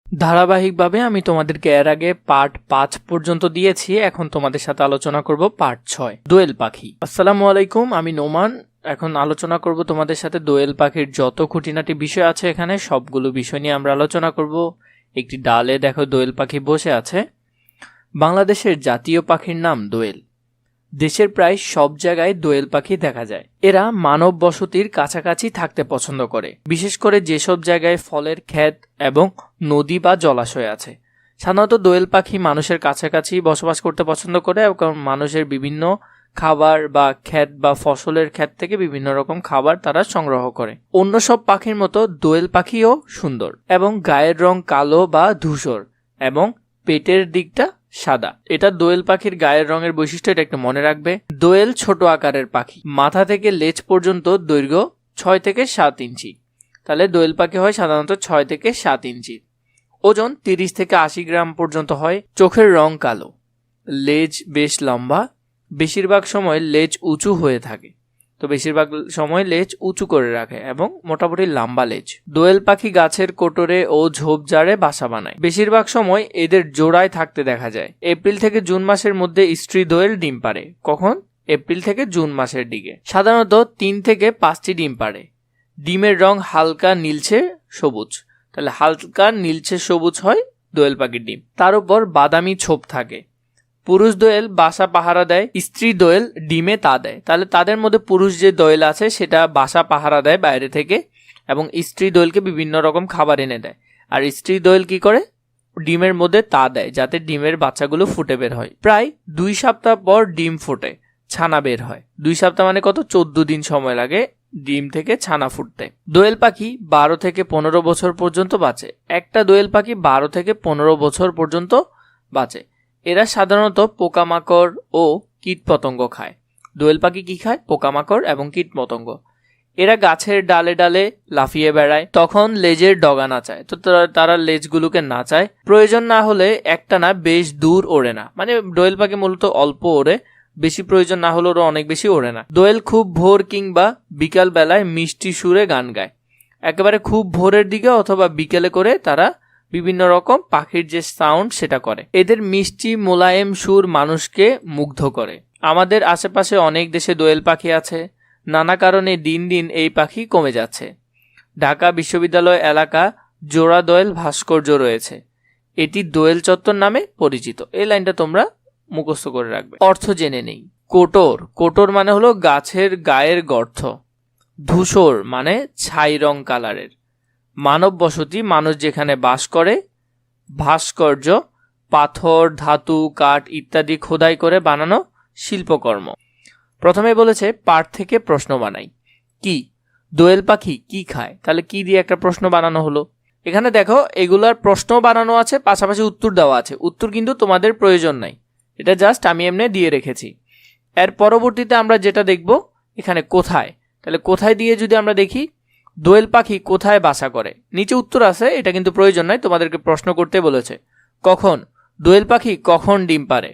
ধারাবাহিকভাবে আমি তোমাদেরকে এর আগে পার্ট 5 পর্যন্ত দিয়েছি। এখন তোমাদের সাথে আলোচনা করব পার্ট 6, দোয়েল পাখি। আসসালামু আলাইকুম, আমি নোমান। এখন আলোচনা করব তোমাদের সাথে দোয়েল পাখির যত খুঁটিনাটি বিষয় আছে এখানে সবগুলো বিষয় নিয়ে আমরা আলোচনা করব। একটি ডালে দেখো দোয়েল পাখি বসে আছে। বাংলাদেশের জাতীয় পাখির নাম দোয়েল। দেশের প্রায় সব জায়গায় দোয়েল পাখি দেখা যায়। এরা মানব বসতির কাছাকাছি থাকতে পছন্দ করে, বিশেষ করে যেসব জায়গায় ফলের ক্ষেত এবং নদী বা জলাশয় আছে। সাধারণত দোয়েল পাখি মানুষের কাছাকাছি বসবাস করতে পছন্দ করে এবং মানুষের বিভিন্ন খাবার বা ক্ষেত বা ফসলের ক্ষেত থেকে বিভিন্ন রকম খাবার তারা সংগ্রহ করে। অন্য সব পাখির মতো দোয়েল পাখিও সুন্দর এবং গায়ের রং কালো বা ধূসর এবং পেটের দিকটা সাদা। এটা দোয়েল পাখির গায়ের রঙের বৈশিষ্ট্য, এটা একটু মনে রাখবে। দোয়েল ছোট আকারের পাখি, মাথা থেকে লেজ পর্যন্ত দৈর্ঘ্য 6 থেকে 7 ইঞ্চি। তাহলে দোয়েল পাখি হয় সাধারণত 6 থেকে 7 ইঞ্চি। ওজন 30 থেকে 80 গ্রাম পর্যন্ত হয়। চোখের রং কালো, লেজ বেশ লম্বা, বেশিরভাগ সময় লেজ উঁচু হয়ে থাকে। তো বেশিরভাগ সময় লেজ উঁচু করে রাখে এবং মোটামুটি লম্বা লেজ। দোয়েল পাখি গাছের কোটরে ও ঝোপঝাড়ে বাসা বানায়। বেশিরভাগ সময় এদের জোড়ায় থাকতে দেখা যায়। এপ্রিল থেকে জুন মাসের মধ্যে স্ত্রী দোয়েল ডিম পাড়ে। কখন? এপ্রিল থেকে জুন মাসের দিকে। সাধারণত 3 থেকে 5টি ডিম পাড়ে। ডিমের রং হালকা নীলচে সবুজ। তাহলে হালকা নীলচে সবুজ হয় দোয়েল পাখির ডিম। তার উপর বাদামি ছোপ থাকে। পুরুষ দোয়েল বাসা পাহারা দেয়, স্ত্রী দোয়েল ডিমে তা দেয়। তাহলে তাদের মধ্যে পুরুষ যে দোয়েল আছে সেটা বাসা পাহারা দেয় বাইরে থেকে এবং স্ত্রী দোয়েলকে বিভিন্ন রকম খাবার এনে দেয়। আর স্ত্রী দোয়েল কি করে? ডিমের মধ্যে তা দেয় যাতে ডিমের বাচ্চাগুলো ফুটে বের হয়। প্রায় 2 সপ্তাহ পর ডিম ফুটে ছানা বের হয়। 2 সপ্তাহ মানে কত? 14 দিন সময় লাগে ডিম থেকে ছানা ফুটতে। দোয়েল পাখি 12 থেকে 15 বছর পর্যন্ত বাঁচে। একটা দোয়েল পাখি 12 থেকে 15 বছর পর্যন্ত বাঁচে। এরা সাধারণত পোকামাকড় ও কীটপতঙ্গ খায়। দোয়েল পাখি কি খায়? পোকামাকড় এবং কীটপতঙ্গ। এরা গাছের ডালে ডালে লাফিয়ে বেড়ায়, তখন লেজের ডগা নাচায়। তো তারা লেজগুলোকে নাচায়। প্রয়োজন না হলে একটানা বেশ দূর ওড়ে না, মানে দোয়েল পাখি মূলত অল্প ওড়ে, বেশি প্রয়োজন না হলে ওরা অনেক বেশি ওড়ে না। দোয়েল খুব ভোর কিংবা বিকাল বেলায় মিষ্টি সুরে গান গায়। একেবারে খুব ভোরের দিকে অথবা বিকেলে করে তারা বিভিন্ন রকম পাখির যে সাউন্ড সেটা করে। এদের মিষ্টি মোলায়েম সুর মানুষকে মুগ্ধ করে। আমাদের আশেপাশে অনেক দেশে দোয়েল পাখি আছে। নানা কারণে দিন দিন এই পাখি কমে যাচ্ছে। ঢাকা বিশ্ববিদ্যালয় এলাকা জোড়া দোয়েল ভাস্কর্য রয়েছে। এটি দোয়েল চত্বর নামে পরিচিত। এই লাইনটা তোমরা মুখস্থ করে রাখবে। অর্থ জেনে নেই। কোটর, কোটর মানে হলো গাছের গায়ের গর্ত। ধূসর মানে ছাই রং কালারের। মানব বসতি, মানুষ যেখানে বাস করে। ভাস্কর্য, পাথর, ধাতু, কাঠ ইত্যাদি খোদাই করে বানানো শিল্পকর্ম। প্রথমে বলেছে পাট থেকে প্রশ্ন বানাই। কি? দোয়েল পাখি কি খায়? তাহলে কি দিয়ে একটা প্রশ্ন বানানো হলো। এখানে দেখো এগুলার প্রশ্ন বানানো আছে, পাশাপাশি উত্তর দেওয়া আছে। উত্তর কিন্তু তোমাদের প্রয়োজন নাই, এটা জাস্ট আমি এমনি দিয়ে রেখেছি। এর পরবর্তীতে আমরা যেটা দেখব এখানে কোথায়। তাহলে কোথায় দিয়ে যদি আমরা দেখি, দোয়েল পাখি কোথায় বাসা করে, নিচে উত্তর আছে, এটা কিন্তু প্রয়োজন নাই, তোমাদেরকে প্রশ্ন করতে বলেছে। কখন? দোয়েল পাখি কখন ডিম পাড়ে?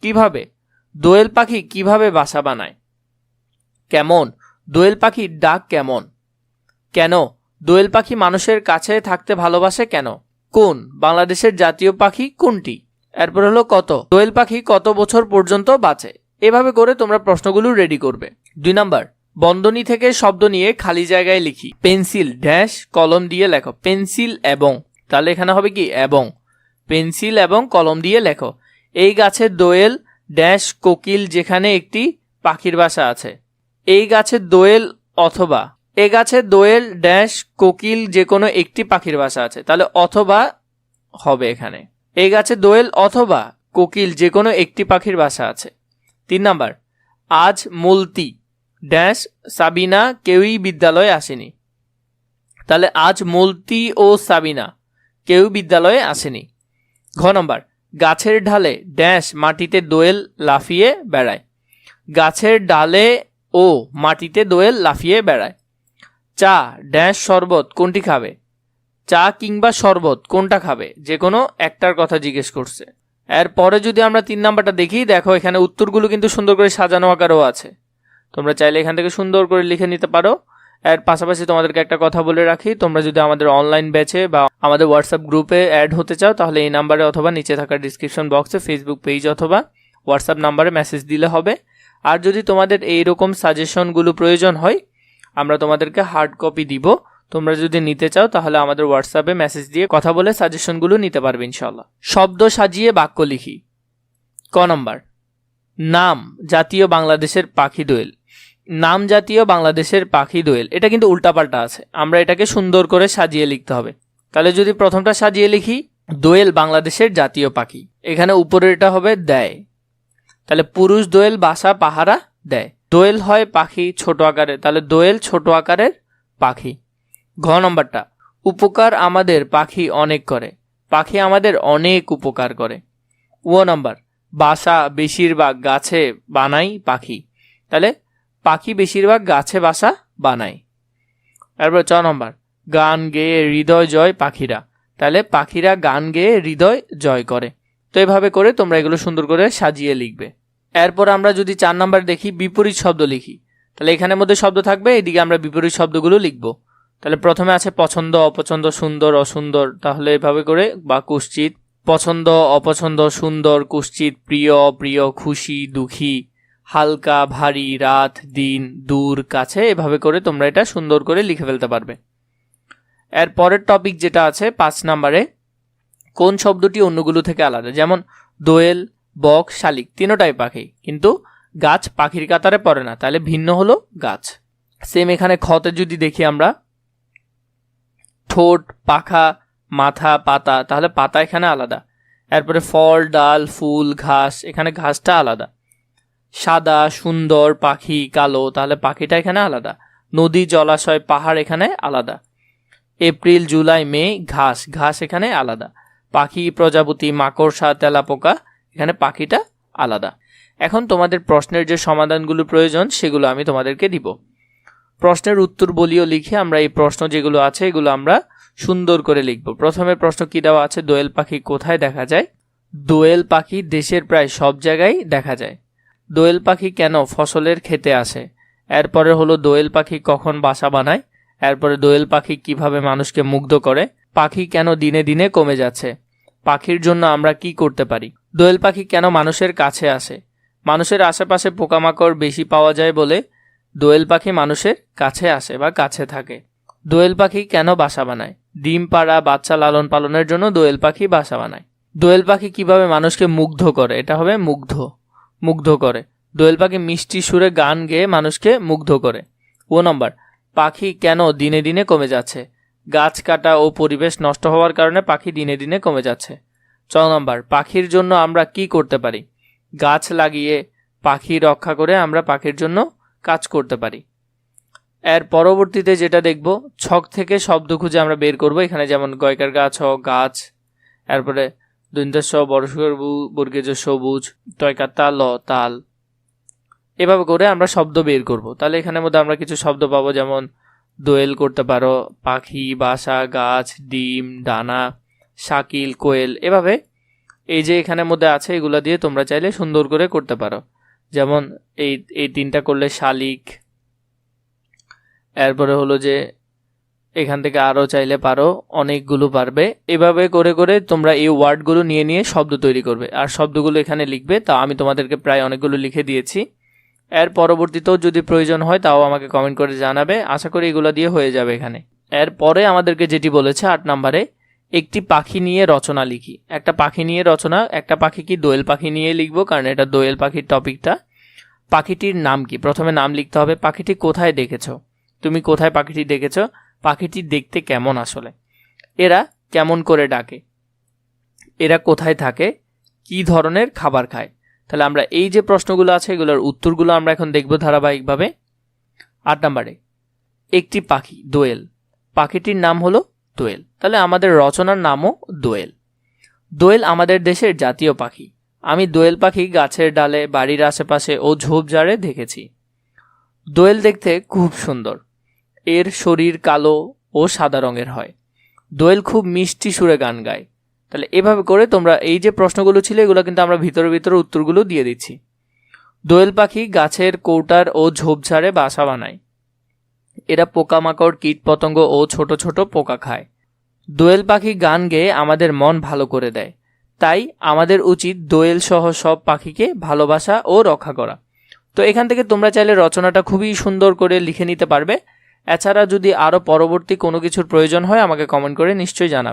কিভাবে? দোয়েল পাখি কিভাবে বাসা বানায়? কেমন? দোয়েল পাখির ডাক কেমন? কেন? দোয়েল পাখি মানুষের কাছে থাকতে ভালোবাসে কেন? কোন? বাংলাদেশের জাতীয় পাখি কোনটি? এরপর হলো কত? দোয়েল পাখি কত বছর পর্যন্ত বাঁচে? এভাবে করে তোমরা প্রশ্নগুলো রেডি করবে। 2 নাম্বার, বন্ধনী থেকে শব্দ নিয়ে খালি জায়গায় লিখি। পেন্সিল ড্যাশ কলম দিয়ে লেখো। পেন্সিল এবং, তাহলে এখানে হবে কি এবং। পেন্সিল এবং কলম দিয়ে লেখো। এই গাছের দোয়েল ড্যাশ কোকিল যেখানে একটি পাখির বাসা আছে। এই গাছের দোয়েল অথবা, এই গাছের দোয়েল ড্যাশ কোকিল যে কোনো একটি পাখির বাসা আছে। তাহলে অথবা হবে এখানে। এই গাছের দোয়েল অথবা কোকিল যে কোনো একটি পাখির বাসা আছে। 3 নাম্বার, আজ মুলতি ড্যাশ সাবিনা কেউই বিদ্যালয়ে আসেনি। তাহলে আজ মুলতি ও সাবিনা কেউ বিদ্যালয়ে আসেনি। ঘ নাম্বার, গাছের ঢালে ড্যাশ মাটিতে দোয়েল লাফিয়ে বেড়ায়। গাছের ডালে ও মাটিতে দোয়েল লাফিয়ে বেড়ায়। চা ড্যাশ শরবত কোনটি খাবে? চা কিংবা শরবত কোনটা খাবে? যে কোনো একটার কথা জিজ্ঞেস করছে। এরপরে যদি আমরা 3 নাম্বারটা দেখি, দেখো এখানে উত্তরগুলো কিন্তু সুন্দর করে সাজানো আকারও আছে। তোমরা চাইলে এখান থেকে সুন্দর করে লিখে নিতে পারো এর পাশাপাশি তোমাদেরকে একটা কথা বলে রাখি, তোমরা যদি আমাদের অনলাইন ব্যাচে বা আমাদের হোয়াটসঅ্যাপ গ্রুপে অ্যাড হতে চাও তাহলে এই নাম্বারে অথবা নিচে থাকা ডিসক্রিপশন বক্সে ফেসবুক পেজ অথবা হোয়াটসঅ্যাপ নাম্বারে মেসেজ দিলে হবে। আর যদি তোমাদের এইরকম সাজেশনগুলো প্রয়োজন হয় আমরা তোমাদেরকে হার্ড কপি দিব, তোমরা যদি নিতে চাও তাহলে আমাদের হোয়াটসঅ্যাপে মেসেজ দিয়ে কথা বলে সাজেশনগুলো নিতে পারবে ইনশাল্লাহ। শব্দ সাজিয়ে বাক্য লিখি। ক নম্বর, নাম জাতীয় বাংলাদেশের পাখি দোয়েল। নাম জাতীয় বাংলাদেশের পাখি দোয়েল, এটা কিন্তু উল্টাপাল্টা আছে, আমরা এটাকে সুন্দর করে সাজিয়ে লিখতে হবে। তাহলে যদি প্রথমটা সাজিয়ে লিখি, দোয়েল বাংলাদেশের জাতীয় পাখি, এখানে উপরে এটা হবে দেয়, তাহলে পুরুষ দোয়েল বাসা পাহারা দেয়। দোয়েল হয় পাখি ছোট আকারে, তাহলে দোয়েল ছোট আকারের পাখি। ঘ নম্বরটা, উপকার আমাদের পাখি অনেক করে, পাখি আমাদের অনেক উপকার করে। ও নম্বর, বাসা বেশিরভাগ গাছে বানাই পাখি, তাহলে পাখি বেশিরভাগ গাছে বাসা বানায়। তারপর চ নম্বর, গান গেয়ে হৃদয় জয় পাখিরা, তাহলে পাখিরা গান গেয়ে হৃদয় জয় করে। তো এভাবে করে তোমরা এগুলো সুন্দর করে সাজিয়ে লিখবে। এরপর আমরা যদি 4 নাম্বার দেখি, বিপরীত শব্দ লিখি, তাহলে এখানের মধ্যে শব্দ থাকবে, এদিকে আমরা বিপরীত শব্দগুলো লিখব। তাহলে প্রথমে আছে পছন্দ অপছন্দ সুন্দর অসুন্দর, তাহলে এভাবে করে বা কুশ্চিত, পছন্দ অপছন্দ সুন্দর কুশ্চিত, প্রিয় অপ্রিয় খুশি দুঃখী, হালকা ভারী রাত দিন দূর কাছে, এভাবে করে তোমরা এটা সুন্দর করে লিখে ফেলতে পারবে। এর পরের টপিক যেটা আছে 5 নম্বরে, কোন শব্দটি অন্যগুলো থেকে আলাদা, যেমন দোয়েল বক শালিক তিনটাই পাখি, কিন্তু গাছ পাখির কাতারে পড়ে না, তাহলে ভিন্ন হলো গাছ। সেম এখানে খতে যদি দেখি আমরা, ঠোঁট পাখা মাথা পাতা, তাহলে পাতা এখানে আলাদা। এরপরে ফল ডাল ফুল ঘাস, এখানে ঘাসটা আলাদা। সাদা সুন্দর পাখি কালো, তাহলে পাখিটা এখানে আলাদা। নদী জলাশয় পাহাড় এখানে আলাদা। এপ্রিল জুলাই মে ঘাস, ঘাস এখানে আলাদা। পাখি প্রজাপতি মাকড়সা তেলাপোকা, এখানে পাখিটা আলাদা। এখন তোমাদের প্রশ্নের যে সমাধানগুলো প্রয়োজন সেগুলো আমি তোমাদেরকে দিব। প্রশ্নের উত্তর বলিও লিখে আমরা এই প্রশ্ন যেগুলো আছে এগুলো আমরা সুন্দর করে লিখব। প্রথমে প্রশ্ন কি দেওয়া আছে, দোয়েল পাখি কোথায় দেখা যায়? দোয়েল পাখি দেশের প্রায় সব জায়গায় দেখা যায়। দোয়েল পাখি কেন ফসলের খেতে আসে? এরপরে হলো দোয়েল পাখি কখন বাসা বানায়? এরপরে দোয়েল পাখি কিভাবে মানুষকে মুগ্ধ করে? পাখি কেন দিনে দিনে কমে যাচ্ছে? পাখির জন্য আমরা কি করতে পারি? দোয়েল পাখি কেন মানুষের কাছে আসে? মানুষের আশেপাশে পোকামাকড় বেশি পাওয়া যায় বলে দোয়েল পাখি মানুষের কাছে আসে বা কাছে থাকে। দোয়েল পাখি কেন বাসা বানায়? ডিম পাড়া বাচ্চা লালন পালনের জন্য দোয়েল পাখি বাসা বানায়। দোয়েল পাখি কিভাবে মানুষকে মুগ্ধ করে? এটা হবে মুগ্ধ করে। দোয়েল পাখি মিষ্টি সুরে গান গেয়ে মানুষকে মুগ্ধ করে। ও নম্বর, পাখি কেন দিনে দিনে কমে যাচ্ছে? গাছ কাটা ও পরিবেশ নষ্ট হওয়ার কারণে পাখি দিনে দিনে কমে যাচ্ছে। 6 নম্বর, পাখির জন্য আমরা কি করতে পারি? গাছ লাগিয়ে পাখি রক্ষা করে আমরা পাখির জন্য কাজ করতে পারি। এর পরবর্তীতে যেটা দেখব, ছক থেকে শব্দ খুঁজে আমরা বের করব। এখানে যেমন গয়কার গাছ গাছ, এরপরে দন্তেশ্ব বর্গের বর্গের সবুজ, তয়কার তাল তাল, এভাবে করে আমরা শব্দ বের করব। তাহলে এখানের মধ্যে আমরা কিছু শব্দ পাবো, যেমন দোয়েল করতে পারো, পাখি বাসা গাছ ডিম ডানা শাকিল কোয়েল, এভাবে এই যে এখানের মধ্যে আছে এগুলা দিয়ে তোমরা চাইলে সুন্দর করে করতে পারো। যেমন এই 3টা করলে শালিক, এরপরে হলো যে এখান থেকে আরও চাইলে পারো, অনেকগুলো পারবে। এভাবে করে করে তোমরা এই ওয়ার্ডগুলো নিয়ে নিয়ে শব্দ তৈরি করবে আর শব্দগুলো এখানে লিখবে। তা আমি তোমাদেরকে প্রায় অনেকগুলো লিখে দিয়েছি। এর পরবর্তীতেও যদি প্রয়োজন হয় তাও আমাকে কমেন্ট করে জানাবে। আশা করি এগুলো দিয়ে হয়ে যাবে এখানে। এরপরে আমাদেরকে যেটি বলেছে 8 নম্বরে, একটি পাখি নিয়ে রচনা লিখি। একটা পাখি নিয়ে রচনা, একটা পাখি কি দোয়েল পাখি নিয়ে লিখবো, কারণ এটা দোয়েল পাখির টপিকটা। পাখিটির নাম কি? প্রথমে নাম লিখতে হবে। পাখিটি কোথায় দেখেছো? তুমি কোথায় পাখিটি দেখেছো? পাখিটি দেখতে কেমন আসলে? এরা কেমন করে ডাকে? এরা কোথায় থাকে? কি ধরনের খাবার খায়? তাহলে আমরা এই যে প্রশ্নগুলো আছে এগুলোর উত্তরগুলো আমরা এখন দেখব ধারাবাহিকভাবে। 8 নম্বরে, একটি পাখি দোয়েল, পাখিটির নাম হলো দোয়েল, তাহলে আমাদের রচনার নামও দোয়েল। দোয়েল আমাদের দেশের জাতীয় পাখি। আমি দোয়েল পাখি গাছের ডালে বাড়ির আশেপাশে ও ঝোপঝাড়ে দেখেছি। দোয়েল দেখতে খুব সুন্দর। এর শরীর কালো ও সাদা রঙের হয়। দোয়েল খুব মিষ্টি সুরে গান গায়। তাহলে এভাবে করে তোমরা এই যে প্রশ্নগুলো ছিল এগুলো কিন্তু আমরা ভিতরে ভিতরে উত্তরগুলো দিয়ে দিচ্ছি। দোয়েল পাখি গাছের কৌটার ও ঝোপঝাড়ে বাসা বানায়। এরা পোকামাকড়, কীটপতঙ্গ ও ছোট ছোট পোকা খায়। দোয়েল পাখি গান গেয়ে আমাদের মন ভালো করে দেয়, তাই আমাদের উচিত দোয়েল সহ সব পাখিকে ভালোবাসা ও রক্ষা করা। তো এখান থেকে তোমরা চাইলে রচনাটা খুবই সুন্দর করে লিখে নিতে পারবে। এছাড়া যদি আরও পরবর্তী কোনো কিছুর প্রয়োজন হয় আমাকে কমেন্ট করে নিশ্চয়ই জানাবে।